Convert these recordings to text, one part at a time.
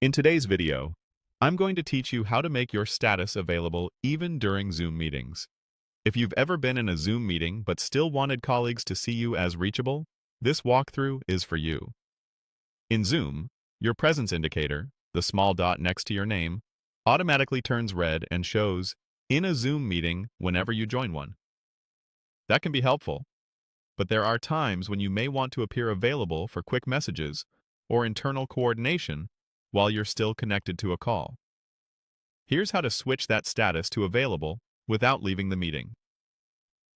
In today's video, I'm going to teach you how to make your status available even during Zoom meetings. If you've ever been in a Zoom meeting but still wanted colleagues to see you as reachable, this walkthrough is for you. In Zoom, your presence indicator, the small dot next to your name, automatically turns red and shows in a Zoom meeting whenever you join one. That can be helpful, but there are times when you may want to appear available for quick messages or internal coordination while you're still connected to a call. Here's how to switch that status to available without leaving the meeting.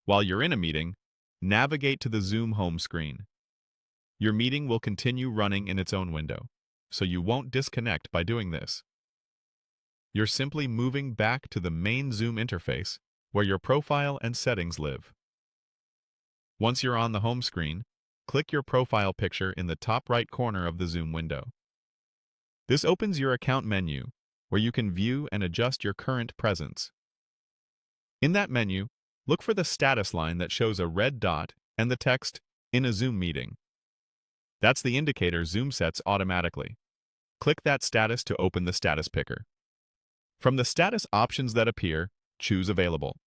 While you're in a meeting, navigate to the Zoom home screen. Your meeting will continue running in its own window, so you won't disconnect by doing this. You're simply moving back to the main Zoom interface where your profile and settings live. Once you're on the home screen, click your profile picture in the top right corner of the Zoom window. This opens your account menu, where you can view and adjust your current presence. In that menu, look for the status line that shows a red dot and the text, "In a Zoom meeting." That's the indicator Zoom sets automatically. Click that status to open the status picker. From the status options that appear, choose Available.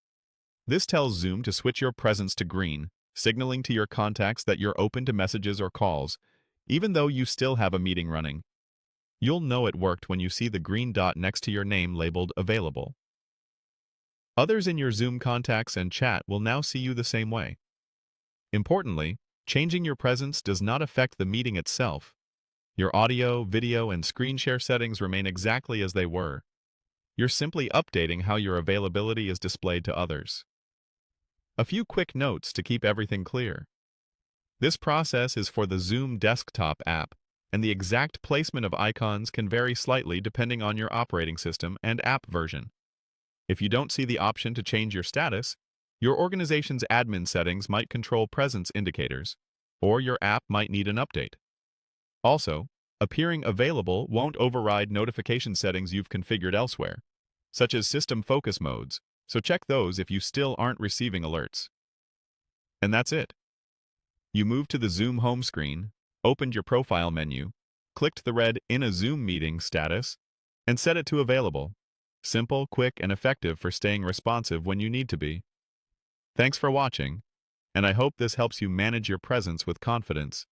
This tells Zoom to switch your presence to green, signaling to your contacts that you're open to messages or calls, even though you still have a meeting running. You'll know it worked when you see the green dot next to your name labeled Available. Others in your Zoom contacts and chat will now see you the same way. Importantly, changing your presence does not affect the meeting itself. Your audio, video, and screen share settings remain exactly as they were. You're simply updating how your availability is displayed to others. A few quick notes to keep everything clear. This process is for the Zoom desktop app, and the exact placement of icons can vary slightly depending on your operating system and app version. If you don't see the option to change your status, your organization's admin settings might control presence indicators, or your app might need an update. Also, appearing available won't override notification settings you've configured elsewhere, such as system focus modes, so check those if you still aren't receiving alerts. And that's it. You moved to the Zoom home screen, opened your profile menu, clicked the red In a Zoom meeting status, and set it to Available. Simple, quick, and effective for staying responsive when you need to be. Thanks for watching, and I hope this helps you manage your presence with confidence